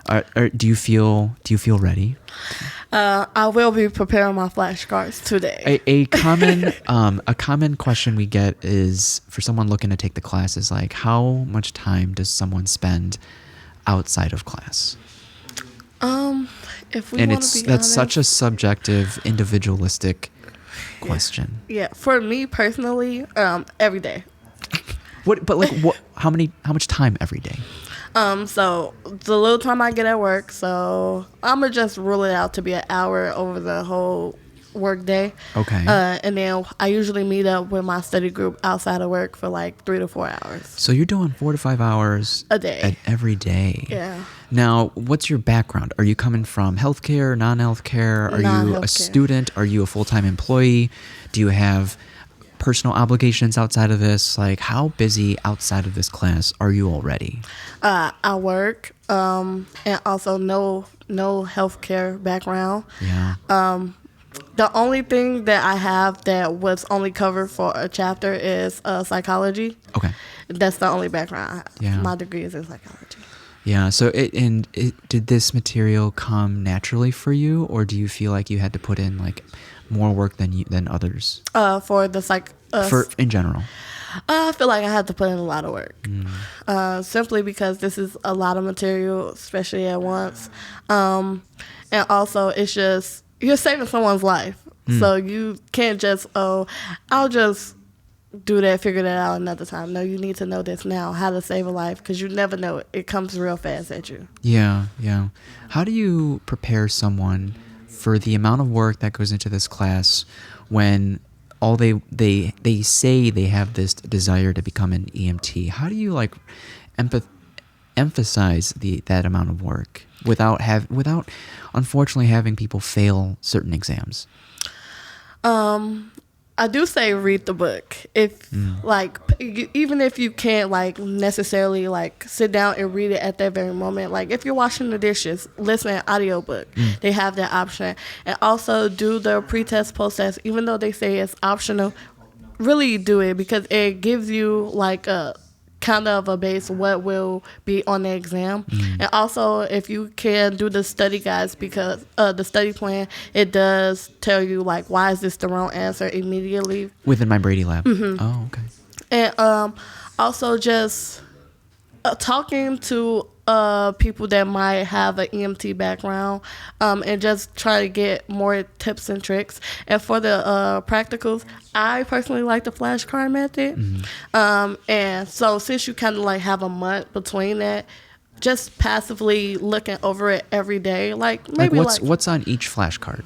Do you feel ready? I will be preparing my flashcards today. A common question we get is for someone looking to take the class is like, how much time does someone spend outside of class? If we And want to be that's honest, such a subjective, individualistic question. Yeah, for me personally, every day. How much time every day? So the little time I get at work, so I'm gonna just rule it out to be an hour over the whole work day. Okay. And then I usually meet up with my study group outside of work for like 3 to 4 hours. So you're doing 4 to 5 hours a day every day. Yeah. Now, what's your background? Are you coming from healthcare, non-healthcare? Are you a student? Are you a full-time employee? Do you have personal obligations outside of this? Like, how busy outside of this class are you already? I work, and also no healthcare background. Yeah. The only thing that I have that was only covered for a chapter is psychology. Okay. That's the only background I have. Yeah. My degree is in psychology. Yeah. So did this material come naturally for you, or do you feel like you had to put in like more work than others? For the for in general. I feel like I had to put in a lot of work, simply because this is a lot of material, especially at once, and also it's just you're saving someone's life, so you can't just I'll just do that, figure that out another time. No, you need to know this now, how to save a life, because you never know it comes real fast at you. Yeah. How do you prepare someone for the amount of work that goes into this class when all they say they have this desire to become an EMT? How do you like emphasize that amount of work without unfortunately having people fail certain exams? I do say read the book. If even if you can't like necessarily like sit down and read it at that very moment, like if you're washing the dishes, listen to an audiobook. They have that option. And also do the pre-test, post-test, even though they say it's optional, really do it, because it gives you like a kind of a base what will be on the exam. And also if you can do the study guides, because the study plan, it does tell you like why is this the wrong answer immediately within my Brady lab. Oh, okay. And also just talking to people that might have an EMT background, and just try to get more tips and tricks. And for the practicals, I personally like the flashcard method. And so since you kind of like have a month between that, just passively looking over it every day, like maybe what's on each flashcard?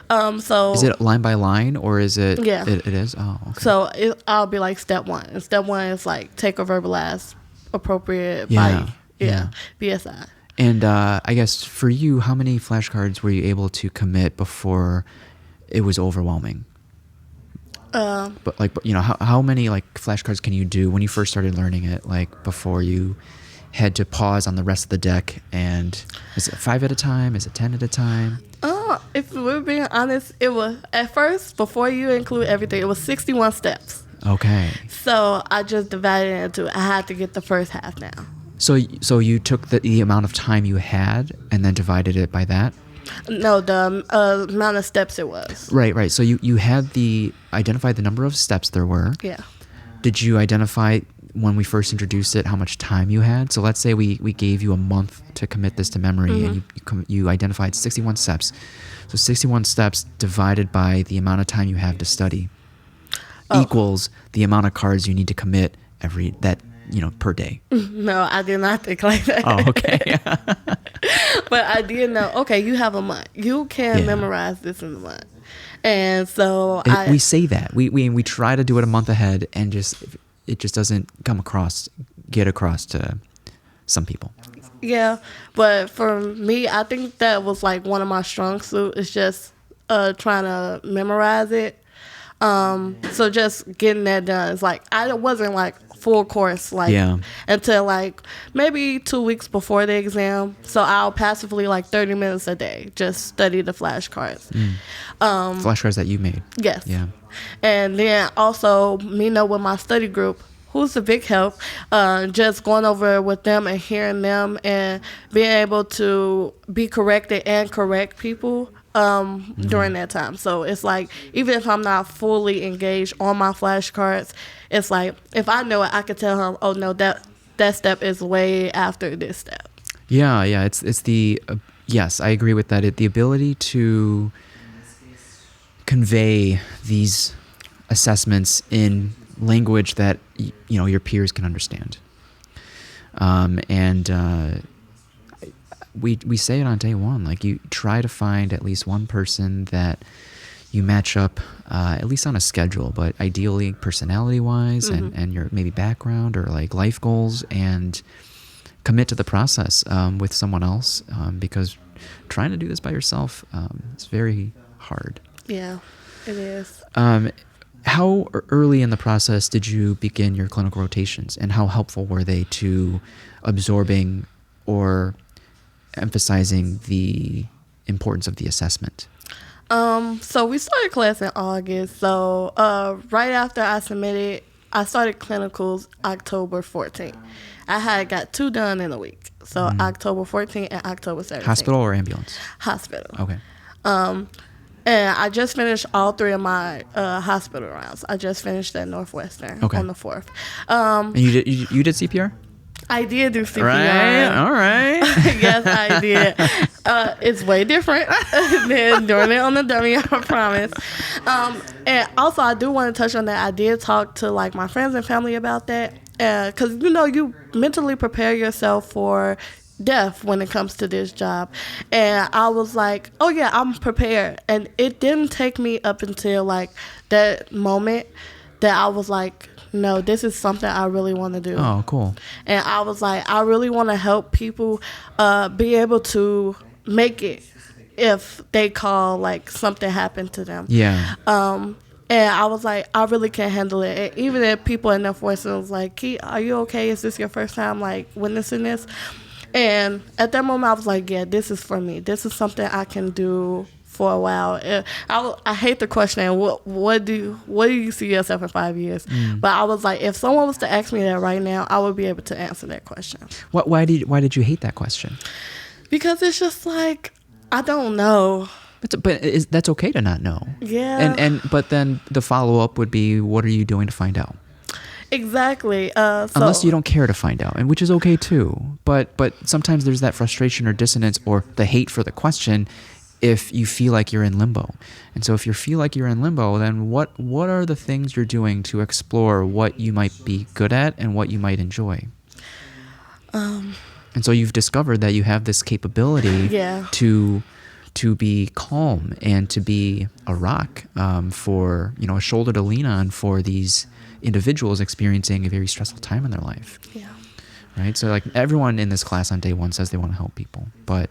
So is it line by line, or is it? Yeah, it is. Oh, okay. So I'll be like step 1, and step 1 is like take or verbalize appropriate by BSI. And I guess for you, how many flashcards were you able to commit before it was overwhelming? But how many like flashcards can you do when you first started learning it? Like before you had to pause on the rest of the deck, and is it 5 at a time? Is it 10 at a time? If we're being honest, it was at first, before you include everything, it was 61 steps. Okay. So I just divided it into, I had to get the first half now. So you took the amount of time you had and then divided it by that? No, the amount of steps it was. Right. So you had identified the number of steps there were. Yeah. Did you identify when we first introduced it how much time you had? So let's say we gave you a month to commit this to memory, and you identified 61 steps. So 61 steps divided by the amount of time you have to study equals the amount of cards you need to commit per day. No, I did not think like that. Oh, okay. But I did know, okay, you have a month. You can memorize this in a month. And so we say that. We try to do it a month ahead, and it just doesn't get across to some people. Yeah, but for me, I think that was like one of my strong suits, is just trying to memorize it. So just getting that done. It's like I wasn't like full course until like maybe 2 weeks before the exam. So I'll passively like 30 minutes a day just study the flashcards. Flashcards that you made. Yes. Yeah. And then also with my study group, who's the big help. Just going over with them and hearing them and being able to be corrected and correct people during that time. So it's like, even if I'm not fully engaged on my flashcards, it's like, if I know it, I could tell him, oh no, that step is way after this step. Yeah, it's the yes, I agree with that. The ability to convey these assessments in language that your peers can understand. We say it on day one, like, you try to find at least one person that you match up, at least on a schedule, but ideally personality-wise, and your maybe background or like life goals, and commit to the process with someone else, because trying to do this by yourself is very hard. Yeah, it is. How early in the process did you begin your clinical rotations, and how helpful were they to absorbing or emphasizing the importance of the assessment? So we started class in August. So right after I submitted, I started clinicals October 14th. I had got 2 done in a week. So October 14th and October 17th. Hospital or ambulance? Hospital. Okay. And I just finished all 3 of my hospital rounds. I just finished at Northwestern on the 4th. And you did CPR? I did do CPR. Right. All right. Yes, I did. It's way different than doing it on the dummy, I promise. And also, I do want to touch on that. I did talk to like my friends and family about that, because you mentally prepare yourself for death when it comes to this job. And I was like, oh yeah, I'm prepared. And it didn't take me up until like that moment that I was like, no, this is something I really want to do. Oh, cool. And I was like, I really want to help people be able to make it if they call, like, something happened to them. Yeah. And I was like, I really can't handle it. And even if people in their voices was like, Key, are you okay? Is this your first time, like, witnessing this? And at that moment, I was like, yeah, this is for me. This is something I can do for a while. I hate the question, what do you see yourself in 5 years? But I was like, if someone was to ask me that right now, I would be able to answer that question. Why did you hate that question? Because it's just like, I don't know. But that's okay to not know. Yeah. But then the follow-up would be, what are you doing to find out? Exactly. Unless you don't care to find out, and which is okay too. But sometimes there's that frustration or dissonance or the hate for the question if you feel like you're in limbo. And so if you feel like you're in limbo, then what are the things you're doing to explore what you might be good at and what you might enjoy? And so you've discovered that you have this capability to be calm and to be a rock, for a shoulder to lean on for these individuals experiencing a very stressful time in their life. Yeah. Right? So like everyone in this class on day one says they want to help people, but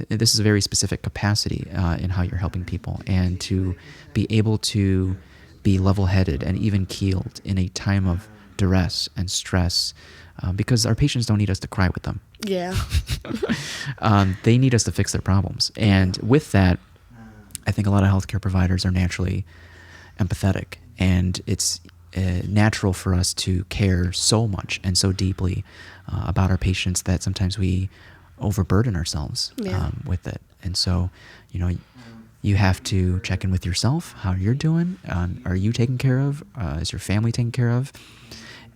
this is a very specific capacity in how you're helping people, and to be able to be level-headed and even-keeled in a time of duress and stress, because our patients don't need us to cry with them. Yeah. They need us to fix their problems. And with that, I think a lot of healthcare providers are naturally empathetic, and it's natural for us to care so much and so deeply about our patients that sometimes we overburden ourselves with it. And so, you have to check in with yourself, how you're doing. Are you taken care of? Is your family taken care of?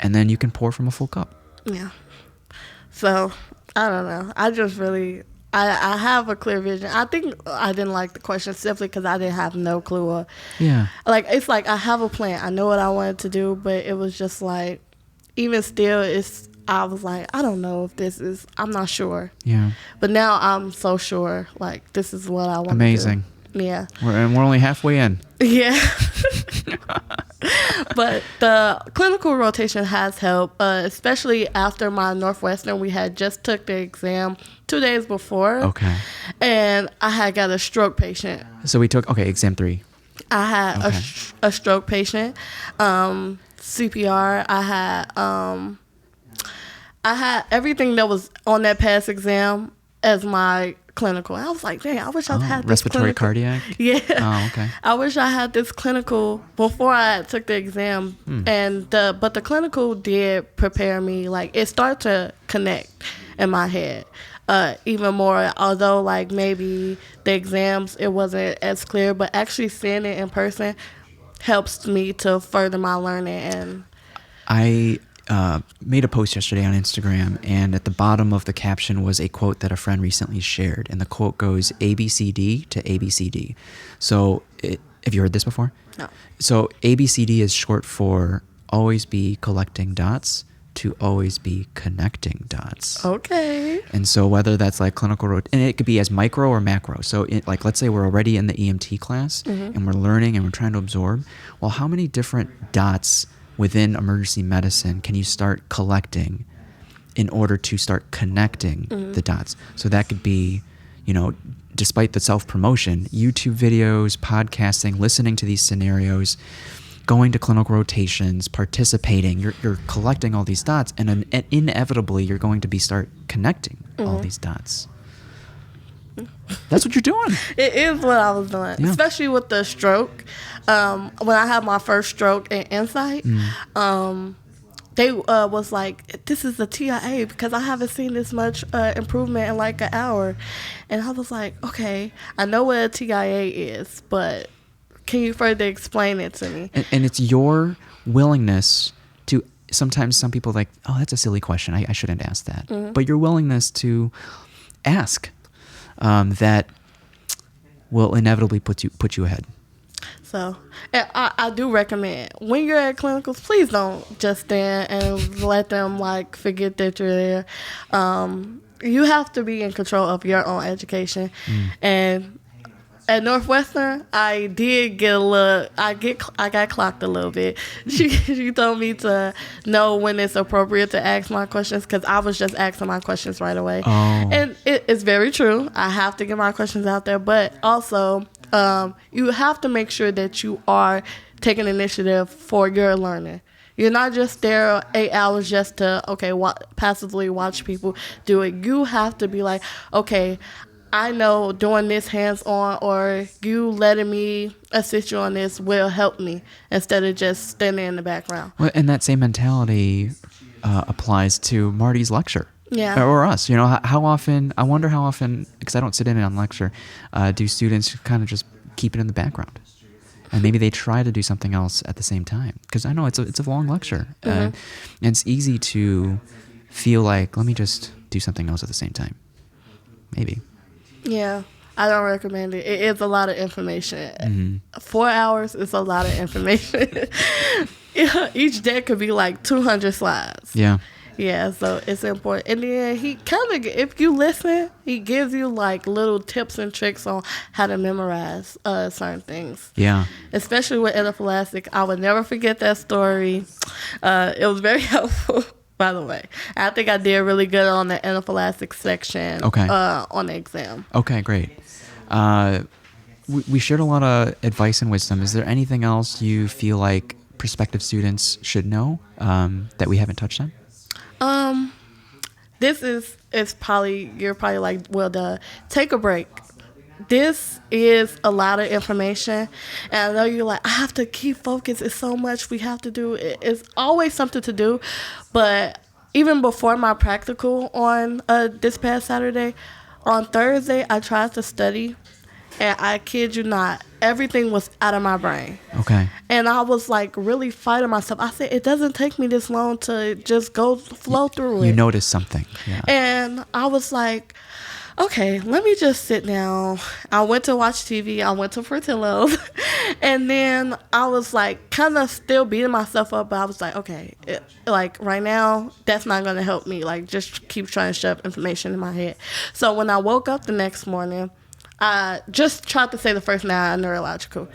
And then you can pour from a full cup. Yeah. So, I don't know. I just really, I have a clear vision. I think I didn't like the question simply because I didn't have no clue. Like, it's like I have a plan. I know what I wanted to do, but it was just like, even still, I was like, I don't know if I'm not sure. Yeah. But now I'm so sure, like, this is what I want to do. Amazing. Yeah. We're only halfway in. Yeah. But the clinical rotation has helped, especially after my Northwestern. We had just took the exam 2 days before. Okay. And I had got a stroke patient. So we took, exam 3. I had a stroke patient, CPR. I had everything that was on that past exam as my clinical. I was like, dang, I wish I had this respiratory clinical. cardiac. Yeah. Oh, okay. I wish I had this clinical before I took the exam. But the clinical did prepare me. Like, it started to connect in my head even more. Although, like, maybe the exams, it wasn't as clear, but actually seeing it in person helps me to further my learning. And I made a post yesterday on Instagram, and at the bottom of the caption was a quote that a friend recently shared, and the quote goes ABCD to ABCD. So have you heard this before? No. So ABCD is short for always be collecting dots to always be connecting dots. Okay. And so whether that's like clinical, and it could be as micro or macro. So like, let's say we're already in the EMT class and we're learning and we're trying to absorb. Well, how many different dots within emergency medicine can you start collecting in order to start connecting the dots? So that could be, despite the self-promotion, YouTube videos, podcasting, listening to these scenarios, going to clinical rotations, participating. You're collecting all these dots, and inevitably you're going to start connecting all these dots. That's what you're doing. It is what I was doing, especially with the stroke. When I had my first stroke in Insight, they was like, this is the TIA because I haven't seen this much improvement in like an hour. And I was like, okay, I know what a TIA is, but can you further explain it to me? And it's your willingness to, sometimes some people are like, oh, that's a silly question. I shouldn't ask that. But your willingness to ask that will inevitably put you ahead. So, and I do recommend when you're at clinicals, please don't just stand and let them like forget that you're there. You have to be in control of your own education. And at Northwestern, I did get I got clocked a little bit. She told me to know when it's appropriate to ask my questions because I was just asking my questions right away. Oh. And it's very true. I have to get my questions out there, but also you have to make sure that you are taking initiative for your learning. You're not just there 8 hours just to, passively watch people do it. You have to be like, okay, I know doing this hands-on or you letting me assist you on this will help me instead of just standing in the background. Well, and that same mentality applies to Marty's lecture. Yeah. Or us. How often, I wonder how often, because I don't sit in on lecture, do students kind of just keep it in the background? And maybe they try to do something else at the same time. Because I know it's a long lecture. And it's easy to feel like, let me just do something else at the same time. Maybe. Yeah, I don't recommend it. It is a lot of information. 4 hours is a lot of information. Each day could be like 200 slides. Yeah. Yeah, so it's important. And then he kind of, if you listen, he gives you like little tips and tricks on how to memorize certain things. Yeah. Especially with anaphylaxis. I would never forget that story. It was very helpful. By the way, I think I did really good on the anaphylaxis section on the exam. Okay, great. We shared a lot of advice and wisdom. Is there anything else you feel like prospective students should know that we haven't touched on? This is probably, you're probably like, well, take a break. This is a lot of information, and I know you're like, I have to keep focused. It's so much we have to do. It's always something to do, but even before my practical on this past Saturday, on Thursday, I tried to study, and I kid you not, everything was out of my brain. Okay. And I was like really fighting myself. I said, it doesn't take me this long to just flow through it. You noticed something. Yeah. And I was like, okay, let me just sit down. I went to watch TV. I went to Portillo's. And then I was like kind of still beating myself up. But I was like, okay, like right now, that's not going to help me. Like just keep trying to shove information in my head. So when I woke up the next morning, I just tried to say the first 9 neurological.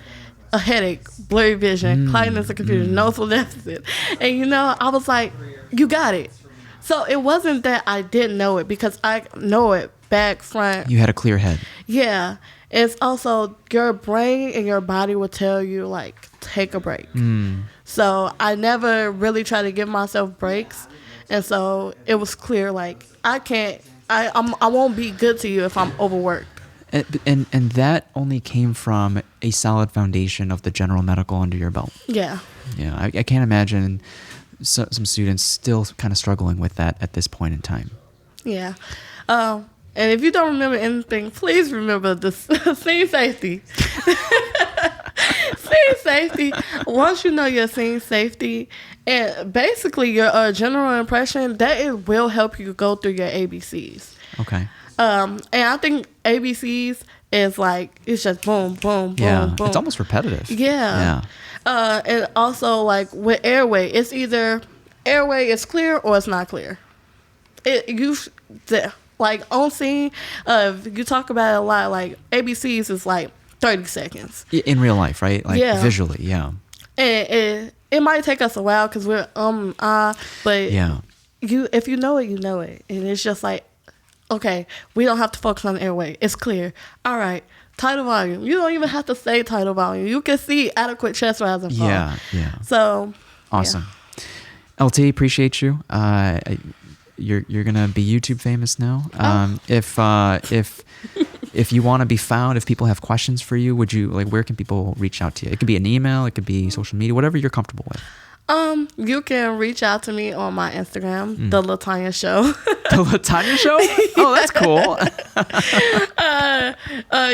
A headache, blurry vision, cloudiness of confusion, noticeable deficit. And I was like, you got it. So it wasn't that I didn't know it because I know it back, front. You had a clear head. Yeah. It's also your brain and your body will tell you, like, take a break. So I never really tried to give myself breaks. And so it was clear, like, I I won't be good to you if I'm overworked. And that only came from a solid foundation of the general medical under your belt. Yeah. Yeah, I can't imagine some students still kind of struggling with that at this point in time. Yeah. And if you don't remember anything, please remember the scene safety. Scene safety. Once you know your scene safety and basically your general impression, that it will help you go through your ABCs. Okay. And I think ABCs is like, it's just boom, boom, boom, boom. It's almost repetitive. Yeah. And also like with airway, it's either airway is clear or it's not clear. Like on scene, you talk about it a lot. Like ABCs is like 30 seconds in real life, right? Like visually, yeah. And it might take us a while because we're but yeah. If you know it, you know it, and it's just like, okay, we don't have to focus on the airway. It's clear. All right, tidal volume. You don't even have to say tidal volume. You can see adequate chest rise and fall. Yeah. So awesome. Yeah. LT, appreciate you. You're gonna be YouTube famous now. If you want to be found, if people have questions for you, would you where can people reach out to you? It could be an email, it could be social media, whatever you're comfortable with. You can reach out to me on my Instagram, The LaTanya Show. The LaTanya Show? Oh, that's cool.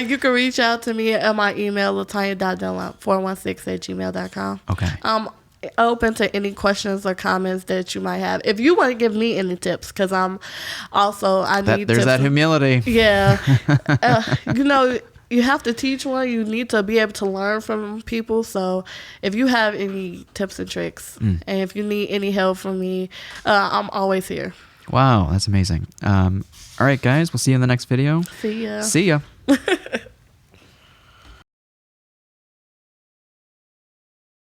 You can reach out to me at my email, latanya.dunlop416@gmail.com. Okay. Open to any questions or comments that you might have. If you want to give me any tips, because I need there's tips. that humility. Yeah. You have to teach one. You need to be able to learn from people. So if you have any tips and tricks, and if you need any help from me, I'm always here. Wow, that's amazing. All right, guys, we'll see you in the next video. See ya. See ya.